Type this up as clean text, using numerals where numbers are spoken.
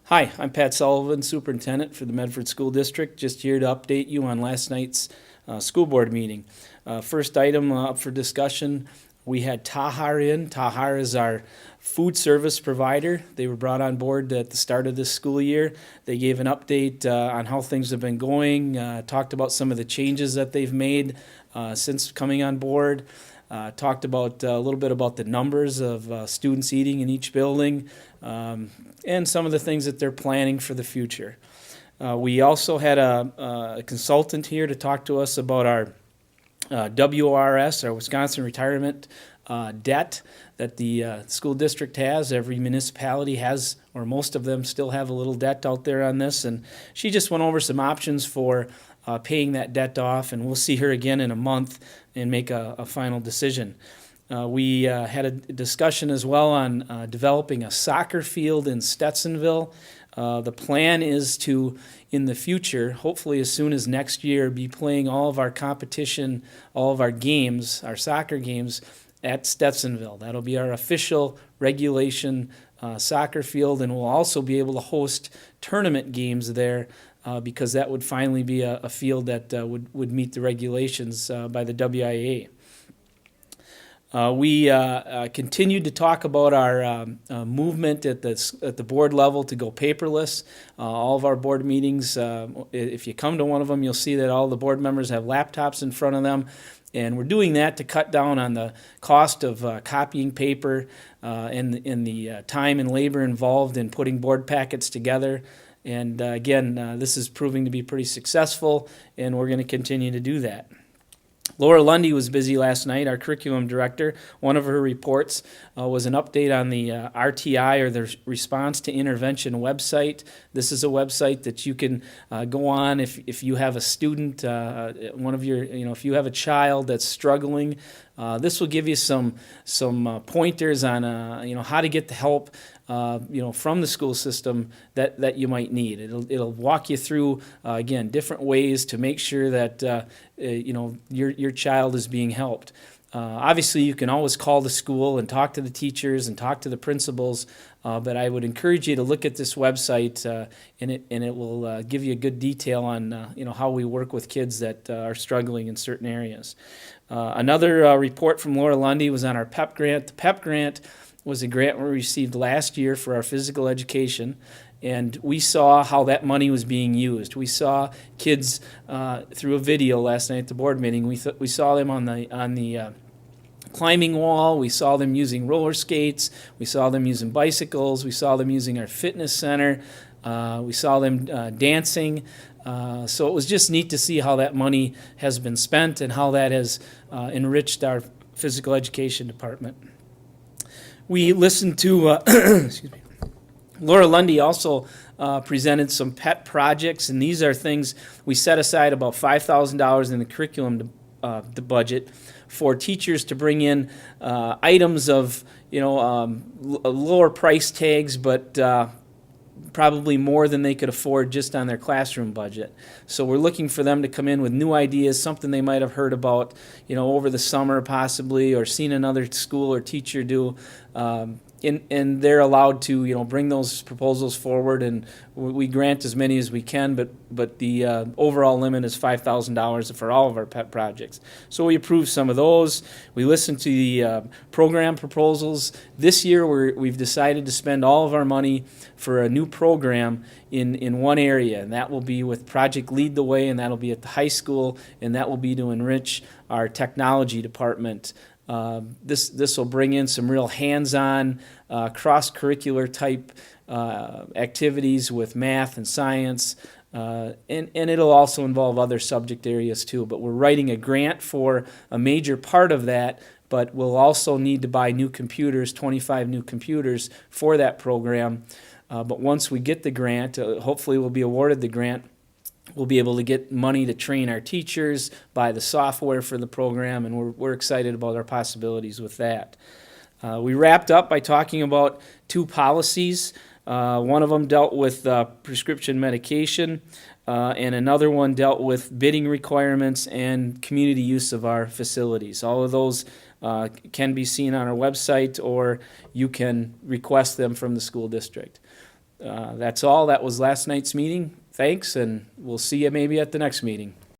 Hi, I'm Pat Sullivan, Superintendent for the Medford School District, just here to update you on last night's school board meeting. First item up for discussion, we had Tahar in. Tahar is our food service provider. They were brought on board at the start of this school year. They gave an update on how things have been going, talked about some of the changes that they've made since coming on board. Talked about a little bit about the numbers of students eating in each building, and some of the things that they're planning for the future. We also had a consultant here to talk to us about our WRS, our Wisconsin Retirement debt that the school district has. Every municipality has, or most of them still have a little debt out there on this, and she just went over some options for paying that debt off, and we'll see her again in a month and make a final decision. We had a discussion as well on developing a soccer field in Stetsonville. The plan is to, in the future, hopefully as soon as next year, be playing all of our competition, all of our games, our soccer games, at Stetsonville. That'll be our official regulation soccer field, and we'll also be able to host tournament games there because that would finally be a field that would meet the regulations by the WIA. We continued to talk about our movement at the board level to go paperless. All of our board meetings, if you come to one of them, you'll see that all the board members have laptops in front of them. And we're doing that to cut down on the cost of copying paper and the time and labor involved in putting board packets together. And again, this is proving to be pretty successful, and we're going to continue to do that. Laura Lundy was busy last night, our curriculum director. One of her reports was an update on the RTI, or the Response to Intervention website. This is a website that you can go on if you have a student, if you have a child that's struggling. This will give you some pointers on how to get the help from the school system that you might need. It'll walk you through again different ways to make sure that your child is being helped. Obviously, you can always call the school and talk to the teachers and talk to the principals, but I would encourage you to look at this website, and it will give you a good detail on how we work with kids that are struggling in certain areas. Another report from Laura Lundy was on our PEP grant. The PEP grant was a grant we received last year for our physical education, and we saw how that money was being used. We saw kids through a video last night at the board meeting. We saw them on the climbing wall. We saw them using roller skates. We saw them using bicycles. We saw them using our fitness center. We saw them dancing. So it was just neat to see how that money has been spent and how that has enriched our physical education department. We listened to excuse me. Laura Lundy also presented some pet projects, and these are things we set aside about $5,000 in the curriculum the budget for teachers to bring in items of lower price tags, but probably more than they could afford just on their classroom budget. So we're looking for them to come in with new ideas, something they might have heard about, over the summer possibly, or seen another school or teacher do. And they're allowed to, bring those proposals forward, and we grant as many as we can, but the overall limit is $5,000 for all of our pet projects. So we approved some of those. We listened to the program proposals. This year we've decided to spend all of our money for a new program in one area, and that will be with Project Lead the Way, and that'll be at the high school, and that will be to enrich our technology department. This will bring in some real hands-on, cross-curricular type activities with math and science, and it'll also involve other subject areas too. But we're writing a grant for a major part of that, but we'll also need to buy new computers, 25 new computers for that program. But once we get the grant, hopefully we'll be awarded the grant. We'll be able to get money to train our teachers, buy the software for the program, and we're excited about our possibilities with that. We wrapped up by talking about two policies. One of them dealt with prescription medication, and another one dealt with bidding requirements and community use of our facilities. All of those can be seen on our website, or you can request them from the school district. That's all. That was last night's meeting. Thanks, and we'll see you maybe at the next meeting.